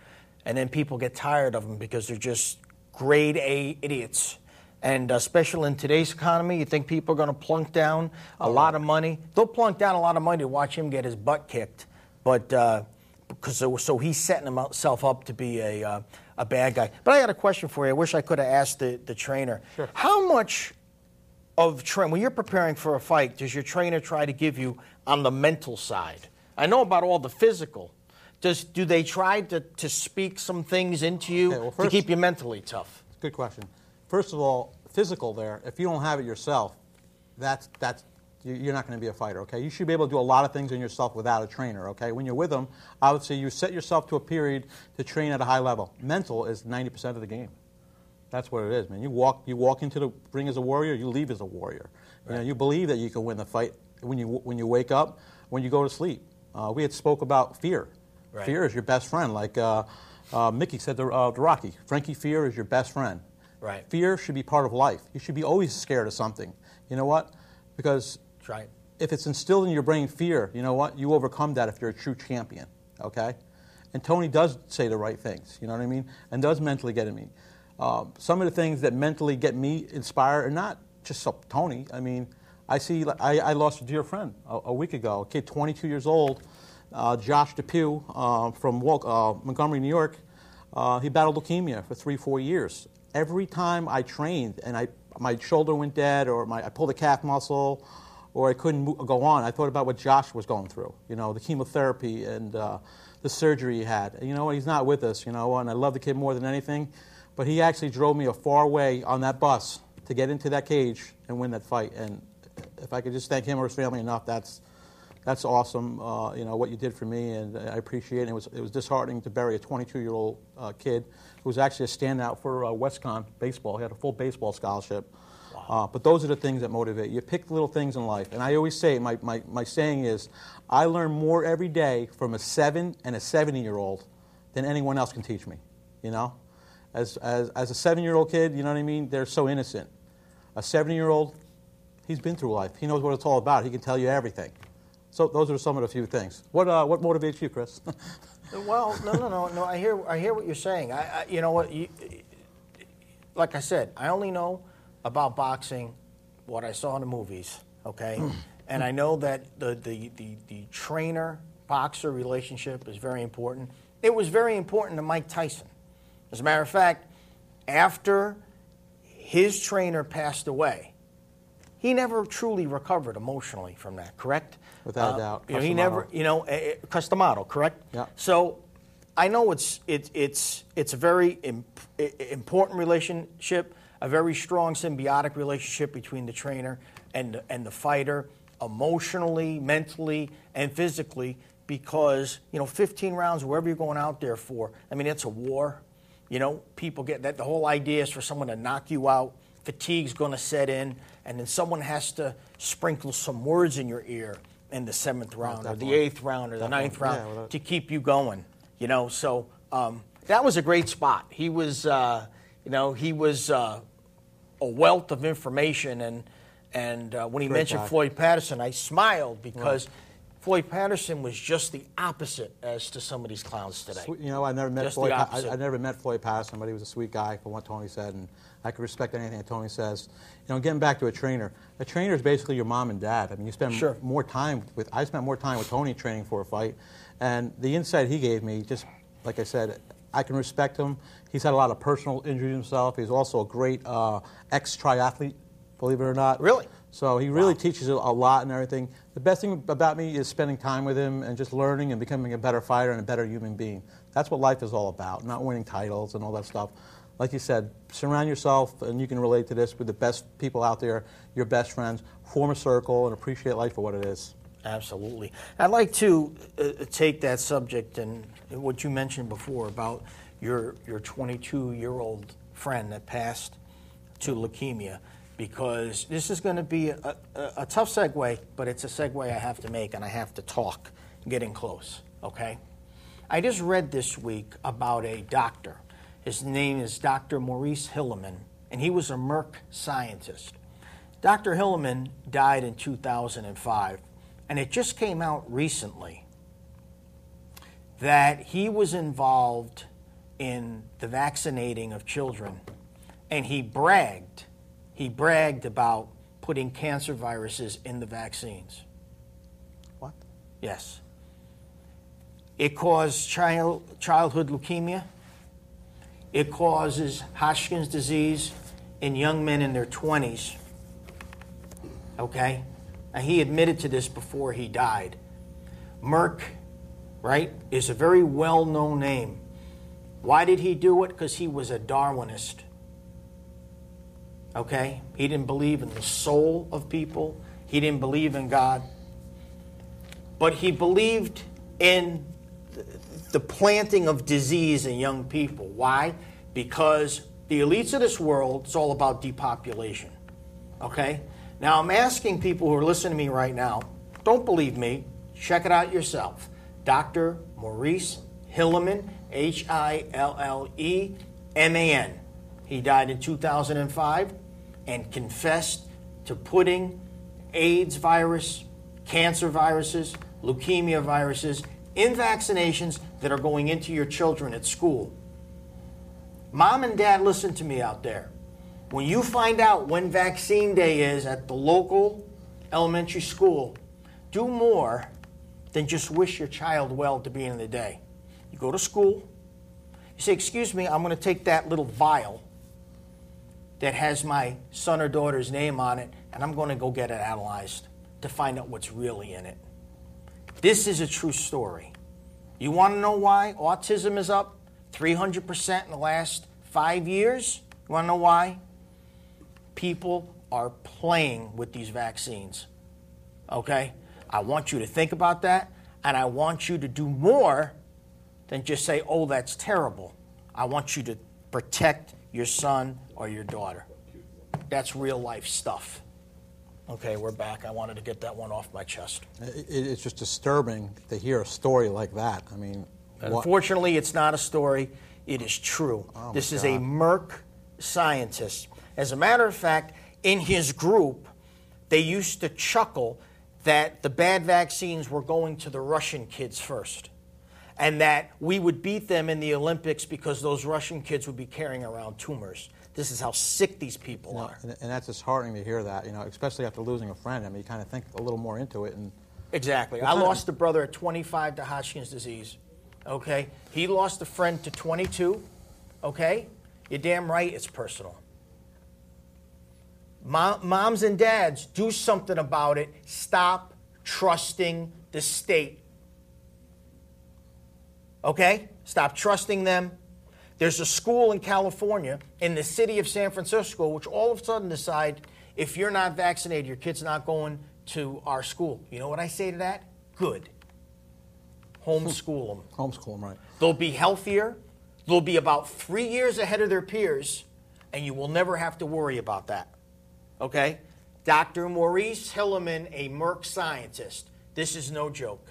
and then people get tired of them because they're just grade A idiots. And especially in today's economy, you think people are going to plunk down a lot of money? They'll plunk down a lot of money to watch him get his butt kicked, but so he's setting himself up to be a bad guy. But I got a question for you. I wish I could have asked the trainer. Sure. How much of when you're preparing for a fight, does your trainer try to give you on the mental side? I know about all the physical. Do they try to speak some things into you to keep you mentally tough? Good question. First of all, physical there, if you don't have it yourself, you're not going to be a fighter, okay? You should be able to do a lot of things in yourself without a trainer, okay? When you're with them, I would say you set yourself to a period to train at a high level. Mental is 90% of the game. That's what it is, man. You walk into the ring as a warrior, you leave as a warrior. Right. You know, you believe that you can win the fight when you wake up, when you go to sleep. We had spoke about fear. Right. Fear is your best friend, like Mickey said to Rocky. Frankie, fear is your best friend. Right. Fear should be part of life. You should be always scared of something. You know what? Because if it's instilled in your brain fear, you know what? You overcome that if you're a true champion, okay? And Tony does say the right things, you know what I mean? And does mentally get at me. Some of the things that mentally get me inspired are not just Tony. I mean, I lost a dear friend a week ago, a kid 22 years old, Josh Depew from Montgomery, New York. He battled leukemia for 3-4 years. Every time I trained and my shoulder went dead or I pulled a calf muscle or I couldn't go on, I thought about what Josh was going through, you know, the chemotherapy and the surgery he had. And you know what, he's not with us, you know, and I love the kid more than anything, but he actually drove me a far way on that bus to get into that cage and win that fight. And if I could just thank him or his family enough, that's awesome, you know, what you did for me, and I appreciate it. It was disheartening to bury a 22-year-old kid who was actually a standout for WestCon baseball. He had a full baseball scholarship. Wow. But those are the things that motivate you. Pick little things in life. And I always say, my saying is, I learn more every day from a 7 and a 70-year-old than anyone else can teach me, you know? As a 7-year-old kid, you know what I mean? They're so innocent. A 70-year-old, he's been through life. He knows what it's all about. He can tell you everything. So those are some of the few things. What motivates you, Chris? Well, no. I hear what you're saying. You know what? Like I said, I only know about boxing what I saw in the movies. Okay, and I know that the trainer boxer relationship is very important. It was very important to Mike Tyson. As a matter of fact, after his trainer passed away, he never truly recovered emotionally from that. Correct? Without a doubt. He never, Customato, correct? Yeah. So I know it's a very important relationship, a very strong symbiotic relationship between the trainer and the fighter, emotionally, mentally, and physically, because 15 rounds, wherever you're going out there for, I mean, it's a war. People get that. The whole idea is for someone to knock you out. Fatigue's going to set in, and then someone has to sprinkle some words in your ear in the 7th round, or the 8th round, or the 9th round to keep you going. So that was a great spot. He was, a wealth of information, and when he mentioned Floyd Patterson, I smiled because Floyd Patterson was just the opposite as to some of these clowns today. I never met Floyd. I never met Floyd Patterson, but he was a sweet guy from what Tony said, and I could respect anything that Tony says. Getting back to a trainer is basically your mom and dad. I mean, you spend more time with. I spent more time with Tony training for a fight, and the insight he gave me, just like I said, I can respect him. He's had a lot of personal injuries himself. He's also a great ex-triathlete, believe it or not. Really? So he really teaches a lot and everything. The best thing about me is spending time with him and just learning and becoming a better fighter and a better human being. That's what life is all about, not winning titles and all that stuff. Like you said, surround yourself, and you can relate to this, with the best people out there, your best friends. Form a circle and appreciate life for what it is. Absolutely. I'd like to take that subject and what you mentioned before about your 22-year-old friend that passed to leukemia, because this is going to be a tough segue, but it's a segue I have to make, and I have to talk, getting close, okay? I just read this week about a doctor. His name is Dr. Maurice Hilleman, and he was a Merck scientist. Dr. Hilleman died in 2005, and it just came out recently that he was involved in the vaccinating of children, and he bragged about putting cancer viruses in the vaccines. What? Yes. It caused childhood leukemia. It causes Hodgkin's disease in young men in their 20s. Okay? Now, he admitted to this before he died. Merck, right, is a very well-known name. Why did he do it? Because he was a Darwinist. Okay? He didn't believe in the soul of people. He didn't believe in God. But he believed in the planting of disease in young people. Why? Because the elites of this world, it's all about depopulation. Okay? Now, I'm asking people who are listening to me right now, don't believe me, check it out yourself. Dr. Maurice Hilleman, Hilleman. He died in 2005 and confessed to putting AIDS virus, cancer viruses, leukemia viruses in vaccinations that are going into your children at school. Mom and dad, listen to me out there. When you find out when vaccine day is at the local elementary school, do more than just wish your child well at the beginning of the day. You go to school, you say, excuse me, I'm going to take that little vial that has my son or daughter's name on it, and I'm going to go get it analyzed to find out what's really in it. This is a true story. You want to know why autism is up 300% in the last 5 years? You want to know why? People are playing with these vaccines. Okay? I want you to think about that, and I want you to do more than just say, oh, that's terrible. I want you to protect your son or your daughter. That's real life stuff. Okay, we're back. I wanted to get that one off my chest. It's just disturbing to hear a story like that. I mean, unfortunately, it's not a story. It is true. Oh, this is a Merck scientist. As a matter of fact, in his group, they used to chuckle that the bad vaccines were going to the Russian kids first, and that we would beat them in the Olympics because those Russian kids would be carrying around tumors. This is how sick these people are. And that's disheartening to hear that, especially after losing a friend. I mean, you kind of think a little more into it. Exactly. I lost a brother at 25 to Hodgkin's disease. Okay? He lost a friend to 22. Okay? You're damn right it's personal. Moms and dads, do something about it. Stop trusting the state. Okay? Stop trusting them. There's a school in California, in the city of San Francisco, which all of a sudden decide if you're not vaccinated, your kid's not going to our school. You know what I say to that? Good. Homeschool them. Homeschool them, right. They'll be healthier. They'll be about 3 years ahead of their peers, and you will never have to worry about that. Okay? Dr. Maurice Hilleman, a Merck scientist. This is no joke.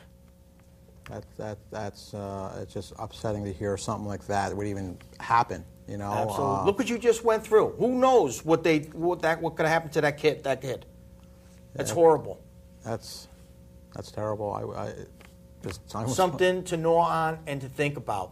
That's it's just upsetting to hear something like that would even happen. You know, absolutely. Look what you just went through. Who knows what could happen to that kid? That's horrible. That's terrible. Something to gnaw on and to think about.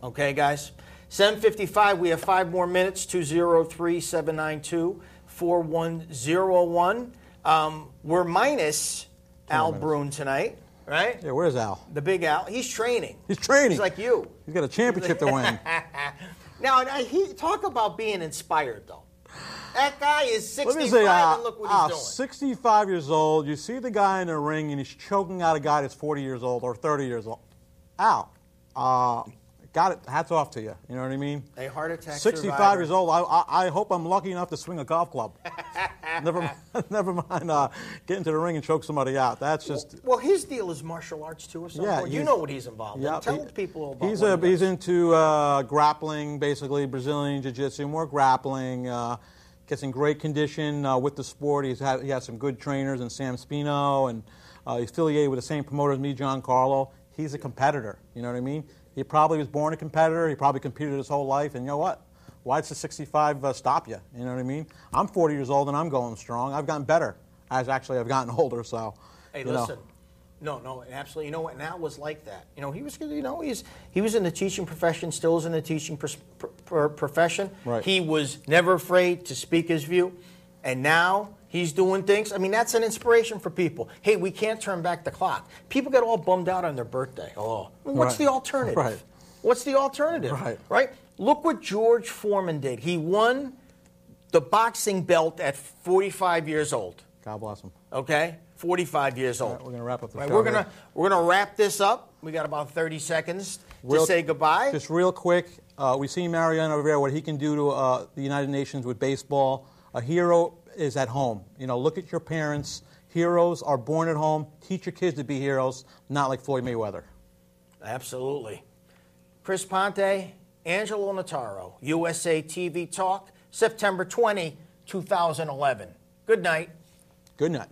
Okay, guys. 7:55. We have 5 more minutes. 203-792-4101. We're minus Al Brune tonight. Right? Yeah, where's Al? The big Al. He's training. He's training. He's like you. He's got a championship to win. Now, talk about being inspired, though. That guy is 65 and look what he's doing. 65 years old. You see the guy in the ring, and he's choking out a guy that's 40 years old or 30 years old. Al, got it. Hats off to you. You know what I mean? A heart attack 65 survivor. Years old. I hope I'm lucky enough to swing a golf club. never mind getting to the ring and choke somebody out. That's just. Well, his deal is martial arts too, or something. Yeah, you know what he's involved in. Tell people about. He's into grappling, basically Brazilian jiu-jitsu, more grappling. Gets in great condition with the sport. He has some good trainers in Sam Spino, and he's affiliated with the same promoter as me, John Carlo. He's a competitor. You know what I mean? He probably was born a competitor. He probably competed his whole life. And you know what? Why does the 65 stop you? You know what I mean? I'm 40 years old and I'm going strong. I've gotten better as actually I've gotten older. So, hey, listen. No, absolutely. You know what? And Al was like that. You know, he was in the teaching profession, still is in the teaching profession. Right. He was never afraid to speak his view. And now he's doing things. I mean, that's an inspiration for people. Hey, we can't turn back the clock. People get all bummed out on their birthday. Oh, what's the alternative? Right. What's the alternative? Right? Look what George Foreman did. He won the boxing belt at 45 years old. God bless him. Okay? 45 years old. Right, we're going to wrap up the show. We're gonna wrap this up. We got about 30 seconds to say goodbye. Just real quick, we see Mariano Rivera, what he can do to the United Nations with baseball. A hero is at home. You know, look at your parents. Heroes are born at home. Teach your kids to be heroes, not like Floyd Mayweather. Absolutely. Chris Ponte, Angelo Notaro, USA TV Talk, September 20, 2011. Good night. Good night.